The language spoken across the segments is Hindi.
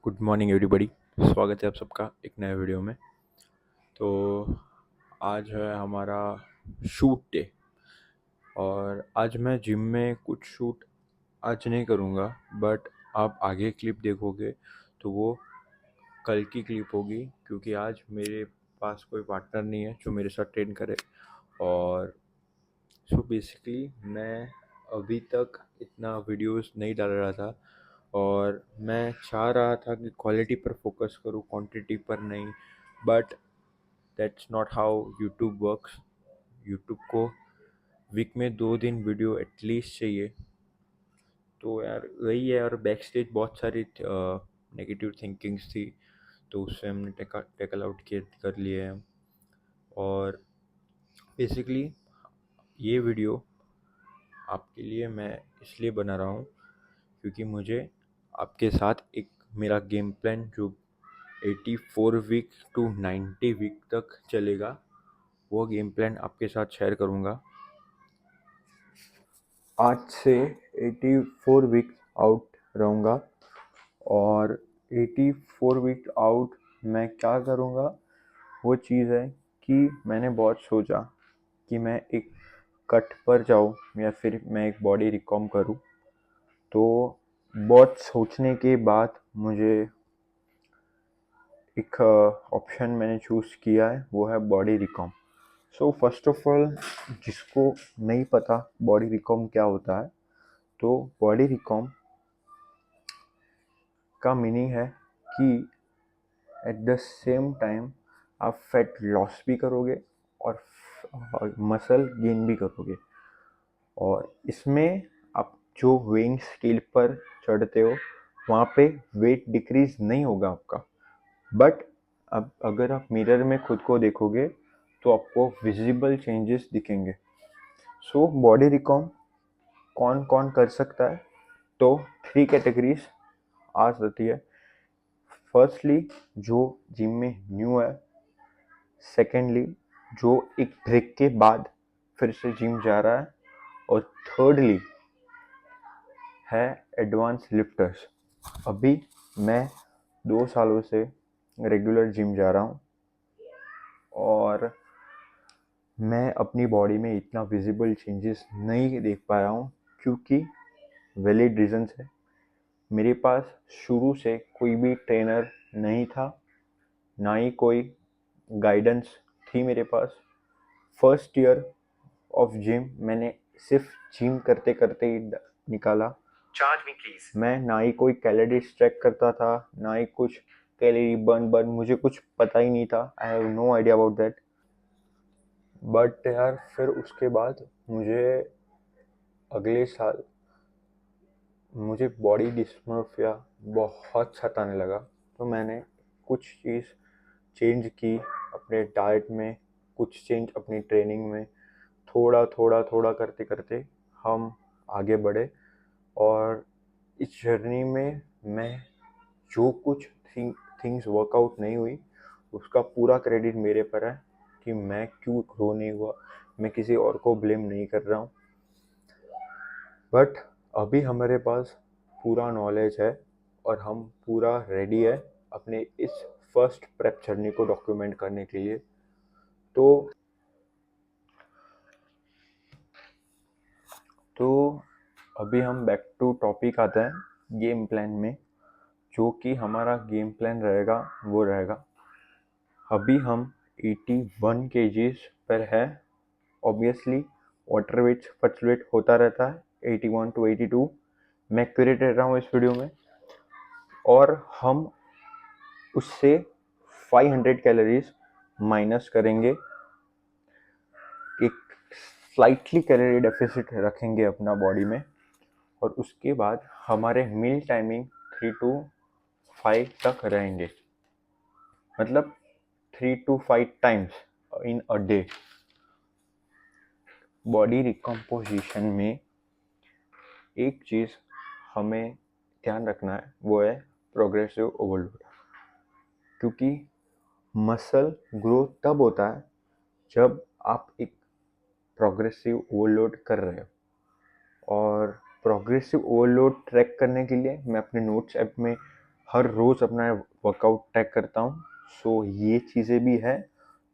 Good morning everybody. स्वागत है आप सबका एक नए वीडियो में। तो आज है हमारा शूट डे और आज मैं जिम में कुछ शूट आज नहीं करूँगा, बट आप आगे क्लिप देखोगे तो वो कल की क्लिप होगी, क्योंकि आज मेरे पास कोई पार्टनर नहीं है जो मेरे साथ ट्रेन करे। और सो बेसिकली मैं अभी तक इतना वीडियोस नहीं डाल रहा था और मैं चाह रहा था कि क्वालिटी पर फोकस करूँ, क्वांटिटी पर नहीं। But that's not how YouTube works. YouTube को वीक में 2 दिन वीडियो एटलीस्ट चाहिए। तो यार वही है। और बैक स्टेज बहुत सारी नेगेटिव थिंकिंग्स थी, तो उससे हमने टेकल आउट किए कर लिए हैं। और बेसिकली ये वीडियो आपके लिए मैं इसलिए बना रहा हूँ क्योंकि मुझे आपके साथ एक मेरा गेम प्लान जो 84 वीक टू 90 वीक तक चलेगा, वो गेम प्लान आपके साथ शेयर करूँगा। आज से 84 वीक आउट रहूँगा और 84 वीक आउट मैं क्या करूँगा, वो चीज़ है कि मैंने बहुत सोचा कि मैं एक कट पर जाऊँ या फिर मैं एक बॉडी रिकॉम करूँ। तो बहुत सोचने के बाद मुझे एक ऑप्शन मैंने चूज़ किया है, वो है body recomp. So first of all, जिसको नहीं पता बॉडी रिकॉम क्या होता है, तो बॉडी रिकॉम का मीनिंग है कि एट द सेम टाइम आप फैट लॉस भी करोगे और मसल गेन भी करोगे। और इसमें आप जो वेइंग स्केल पर चढ़ते हो वहाँ पे वेट डिक्रीज नहीं होगा आपका, बट अब अगर आप मिरर में खुद को देखोगे तो आपको विजिबल चेंजेस दिखेंगे। सो बॉडी रिकॉम कौन कौन कर सकता है, तो 3 कैटेगरीज आ सकती है। फर्स्टली, जो जिम में न्यू है। सेकेंडली, जो एक ब्रेक के बाद फिर से जिम जा रहा है। और थर्डली है एडवांस लिफ्टर्स। अभी मैं 2 सालों से रेगुलर जिम जा रहा हूँ और मैं अपनी बॉडी में इतना विजिबल चेंजेस नहीं देख पा रहा हूँ, क्योंकि वैलिड रीजंस है। मेरे पास शुरू से कोई भी ट्रेनर नहीं था, ना ही कोई गाइडेंस थी मेरे पास। फर्स्ट ईयर ऑफ जिम मैंने सिर्फ जिम करते करते ही निकाला। Charge me please. मैं ना ही कोई कैलोरीज ट्रैक करता था, ना ही कुछ कैलोरी बर्न मुझे कुछ पता ही नहीं था। I have no idea about that. But यार फिर उसके बाद मुझे अगले साल मुझे बॉडी डिस्मॉर्फिया बहुत सताने लगा। तो मैंने कुछ चीज़ चेंज की अपने डाइट में, कुछ चेंज अपनी ट्रेनिंग में। थोड़ा थोड़ा थोड़ा करते करते हम आगे बढ़े। और इस जर्नी में मैं जो कुछ थिंग्स वर्कआउट नहीं हुई, उसका पूरा क्रेडिट मेरे पर है कि मैं क्यों ग्रो नहीं हुआ। मैं किसी और को ब्लेम नहीं कर रहा हूँ। बट अभी हमारे पास पूरा नॉलेज है और हम पूरा रेडी है अपने इस फर्स्ट प्रेप जर्नी को डॉक्यूमेंट करने के लिए। तो अभी हम बैक टू टॉपिक आते हैं गेम प्लान में। जो कि हमारा गेम प्लान रहेगा वो रहेगा, अभी हम 81 kgs पर है। ऑब्वियसली वाटर वेट फ्लक्चुएट होता रहता है 81 to 82। मैं एक्यूरेट रह रहा हूँ इस वीडियो में। और हम उससे 500 कैलोरीज माइनस करेंगे, एक स्लाइटली कैलोरी डेफिसिट रखेंगे अपना बॉडी में। और उसके बाद हमारे मील टाइमिंग 3 to 5 तक रहेंगे, मतलब 3 to 5 times in a day. Body recomposition में एक चीज़ हमें ध्यान रखना है, वो है प्रोग्रेसिव ओवरलोड। क्योंकि मसल ग्रो तब होता है जब आप एक प्रोग्रेसिव ओवरलोड कर रहे हो। और प्रोग्रेसिव ओवरलोड ट्रैक करने के लिए मैं अपने नोट्स ऐप में हर रोज़ अपना वर्कआउट ट्रैक करता हूँ। सो ये चीज़ें भी है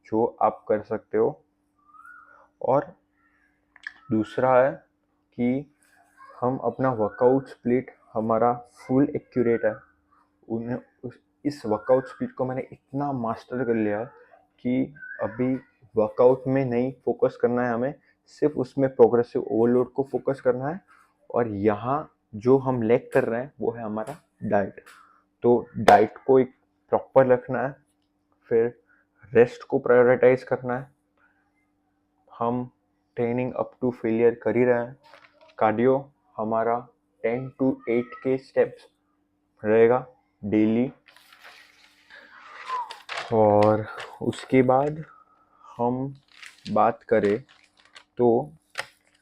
जो आप कर सकते हो। और दूसरा है कि हम अपना वर्कआउट स्प्लिट हमारा फुल एक्यूरेट है। इस वर्कआउट स्प्लिट को मैंने इतना मास्टर कर लिया है कि अभी वर्कआउट में नहीं फोकस करना है हमें, सिर्फ उसमें प्रोग्रेसिव ओवरलोड को फोकस करना है। और यहाँ जो हम लैक कर रहे हैं वो है हमारा डाइट। तो डाइट को एक प्रॉपर रखना है, फिर रेस्ट को प्रायोरिटाइज करना है। हम ट्रेनिंग अप टू फेलियर कर ही रहे हैं। कार्डियो हमारा 10 to 8 के स्टेप्स रहेगा डेली। और उसके बाद हम बात करें तो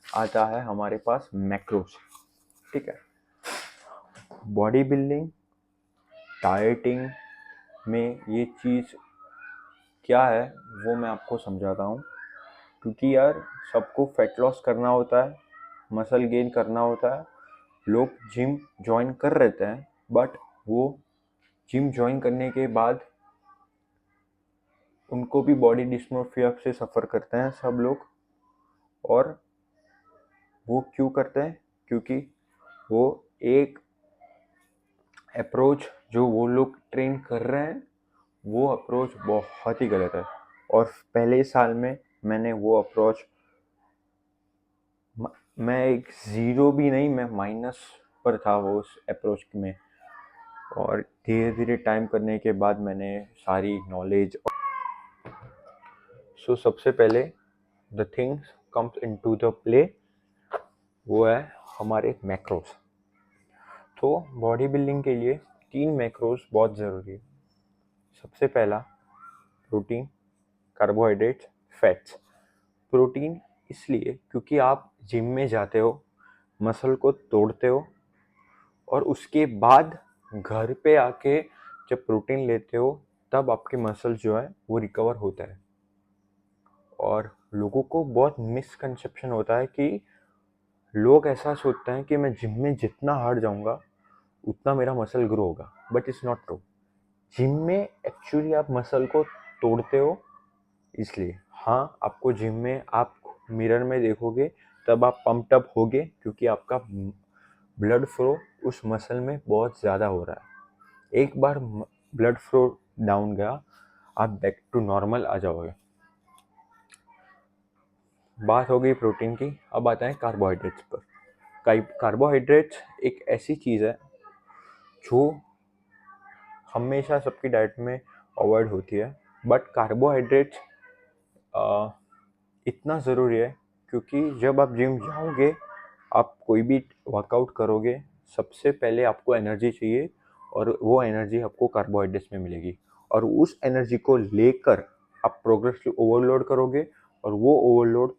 आता है हमारे पास मैक्रोस। ठीक है, बॉडी बिल्डिंग डाइटिंग में ये चीज़ क्या है वो मैं आपको समझाता हूँ। क्योंकि यार सबको फैट लॉस करना होता है, मसल गेन करना होता है। लोग जिम ज्वाइन कर लेते हैं, बट वो जिम ज्वाइन करने के बाद उनको भी बॉडी डिस्मोर्फिया से सफ़र करते हैं सब लोग। और वो क्यों करते हैं? क्योंकि वो एक अप्रोच जो वो लोग ट्रेन कर रहे हैं वो अप्रोच बहुत ही गलत है। और पहले साल में मैंने वो अप्रोच, मैं एक ज़ीरो भी नहीं, मैं माइनस पर था वो उस अप्रोच में। और धीरे धीरे टाइम करने के बाद मैंने सारी नॉलेज। सो सबसे पहले the things comes into the play, वो है हमारे मैक्रोस। तो बॉडी बिल्डिंग के लिए 3 मैक्रोस बहुत ज़रूरी है। सबसे पहला प्रोटीन, कार्बोहाइड्रेट्स, फैट्स। प्रोटीन इसलिए क्योंकि आप जिम में जाते हो, मसल को तोड़ते हो, और उसके बाद घर पे आके जब प्रोटीन लेते हो तब आपके मसल जो है वो रिकवर होता है। और लोगों को बहुत मिसकंसेप्शन होता है कि लोग ऐसा सोचते हैं कि मैं जिम में जितना हार्ड जाऊंगा उतना मेरा मसल ग्रो होगा, but it's not true. Gym में एक्चुअली आप मसल को तोड़ते हो। इसलिए हाँ, आपको जिम में आप मिरर में देखोगे तब आप पम्प्ड अप होगे क्योंकि आपका ब्लड फ्लो उस मसल में बहुत ज़्यादा हो रहा है। एक बार ब्लड फ्लो डाउन गया, आप बैक टू नॉर्मल आ जाओगे। बात हो गई प्रोटीन की, अब आता है कार्बोहाइड्रेट्स पर। कार्बोहाइड्रेट्स एक ऐसी चीज़ है जो हमेशा सबकी डाइट में अवॉइड होती है, बट कार्बोहाइड्रेट्स इतना ज़रूरी है क्योंकि जब आप जिम जाओगे, आप कोई भी वर्कआउट करोगे, सबसे पहले आपको एनर्जी चाहिए और वो एनर्जी आपको कार्बोहाइड्रेट्स में मिलेगी। और उस एनर्जी को लेकर आप प्रोग्रेसिव ओवरलोड करोगे और वो ओवरलोड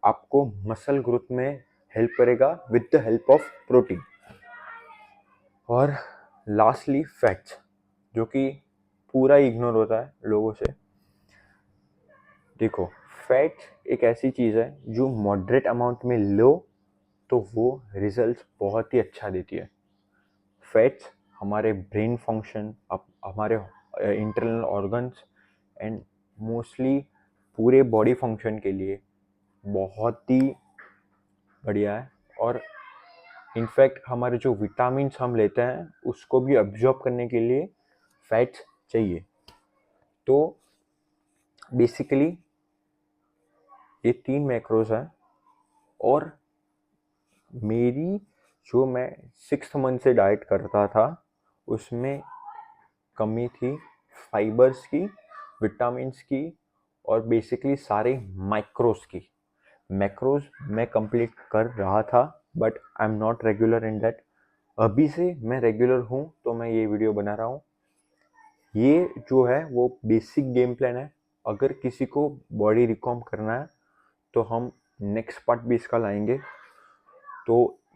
आपको मसल ग्रोथ में हेल्प करेगा with the help of protein. और लास्टली फैट्स, जो कि पूरा इग्नोर होता है लोगों से। देखो, फैट एक ऐसी चीज़ है जो मॉडरेट अमाउंट में लो तो वो रिजल्ट बहुत ही अच्छा देती है। फैट्स हमारे ब्रेन फंक्शन, हमारे इंटरनल ऑर्गन्स एंड मोस्टली पूरे बॉडी फंक्शन के लिए बहुत ही बढ़िया है। और इनफैक्ट हमारे जो विटामिन्स हम लेते हैं उसको भी अब्जॉर्ब करने के लिए फैट्स चाहिए। तो बेसिकली ये 3 मैक्रोज हैं। और मेरी जो मैं 6th मंथ से डाइट करता था उसमें कमी थी फाइबर्स की, विटामिन्स की और बेसिकली सारे माइक्रोस की। मैक्रोज मैं कंप्लीट कर रहा था but I am not regular in that. अभी से मैं रेगुलर हूँ तो मैं ये वीडियो बना रहा हूँ। ये जो है वो बेसिक गेम प्लान है। अगर किसी को बॉडी रिकॉम करना है तो हम नेक्स्ट पार्ट भी इसका लाएंगे। तो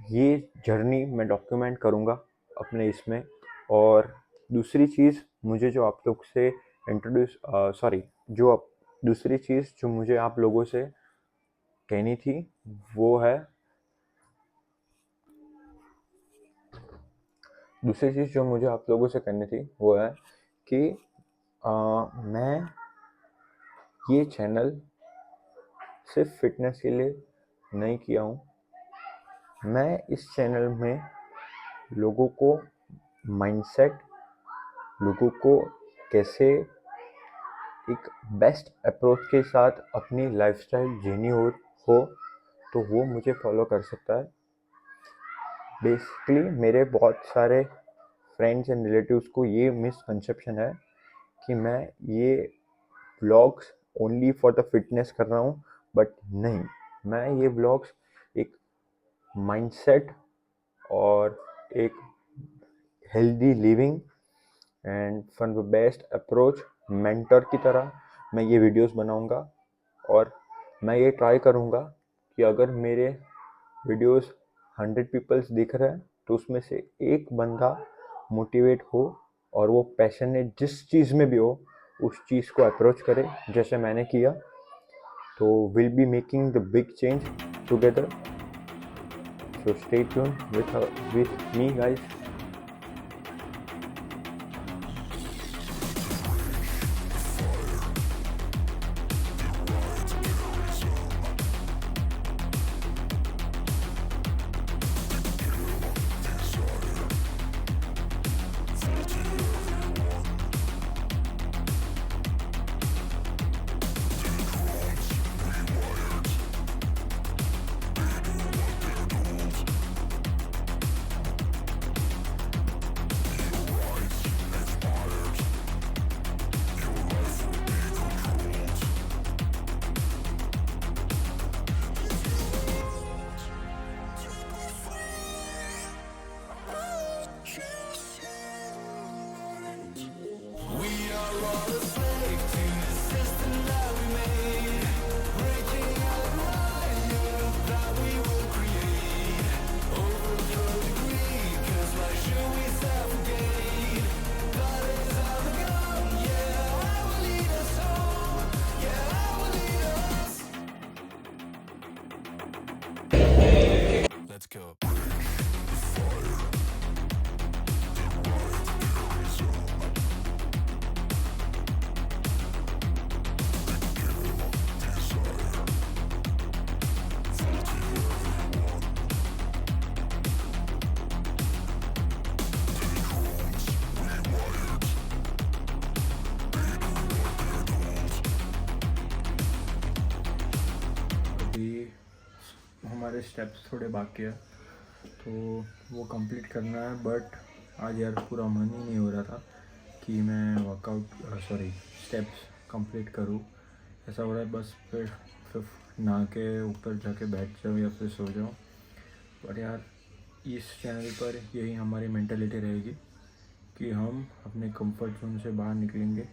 ये जर्नी मैं डॉक्यूमेंट करूँगा अपने इसमें। और दूसरी चीज़ मुझे जो आप लोग से दूसरी चीज़ जो मुझे आप लोगों से कहनी थी वो है दूसरी चीज़ जो मुझे आप लोगों से करनी थी वो है कि मैं ये चैनल सिर्फ फिटनेस के लिए नहीं किया हूँ। मैं इस चैनल में लोगों को माइंडसेट, लोगों को कैसे एक बेस्ट अप्रोच के साथ अपनी लाइफस्टाइल जीनी हो तो वो मुझे फॉलो कर सकता है। बेसिकली मेरे बहुत सारे फ्रेंड्स एंड रिलेटिव्स को ये मिसकंसेप्शन है कि मैं ये vlogs only for the fitness कर रहा हूँ, बट नहीं, मैं ये व्लॉग्स एक माइंडसेट और एक healthy living and for the best approach mentor की तरह मैं ये वीडियोस बनाऊंगा। और मैं ये ट्राई करूंगा कि अगर मेरे वीडियोस 100 पीपल्स देख रहे हैं तो उसमें से एक बंदा मोटिवेट हो और वो पैशनेट जिस चीज़ में भी हो उस चीज़ को अप्रोच करे जैसे मैंने किया। तो will be making the big change together. So stay tune with me guys। Let's go. अभी हमारे स्टेप्स थोड़े बाकी है तो वो कंप्लीट करना है, बट आज यार पूरा मन ही नहीं हो रहा था कि मैं स्टेप्स कंप्लीट करूँ। ऐसा हो रहा है बस फिर नहा के ऊपर जाके बैठ जाऊँ या फिर सो जाऊँ। पर यार इस चैनल पर यही हमारी मेंटालिटी रहेगी कि हम अपने कंफर्ट जोन से बाहर निकलेंगे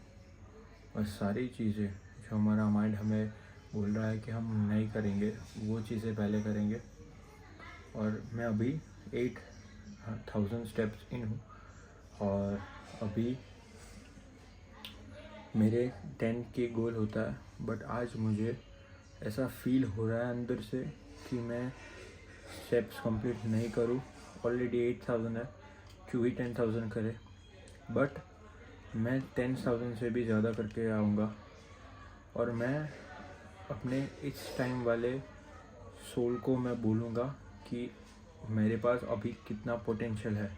और सारी चीज़ें जो हमारा माइंड हमें बोल रहा है कि हम नहीं करेंगे वो चीज़ें पहले करेंगे। और मैं अभी 8000 स्टेप्स इन हूँ और अभी मेरे 10 के गोल होता है, बट आज मुझे ऐसा फील हो रहा है अंदर से कि मैं स्टेप्स कंप्लीट नहीं करूँ। ऑलरेडी 8000 है, क्यों ही 10,000 करे, बट मैं 10,000 से भी ज़्यादा करके आऊँगा। और मैं अपने इस टाइम वाले सोल को मैं बोलूँगा कि मेरे पास अभी कितना पोटेंशियल है।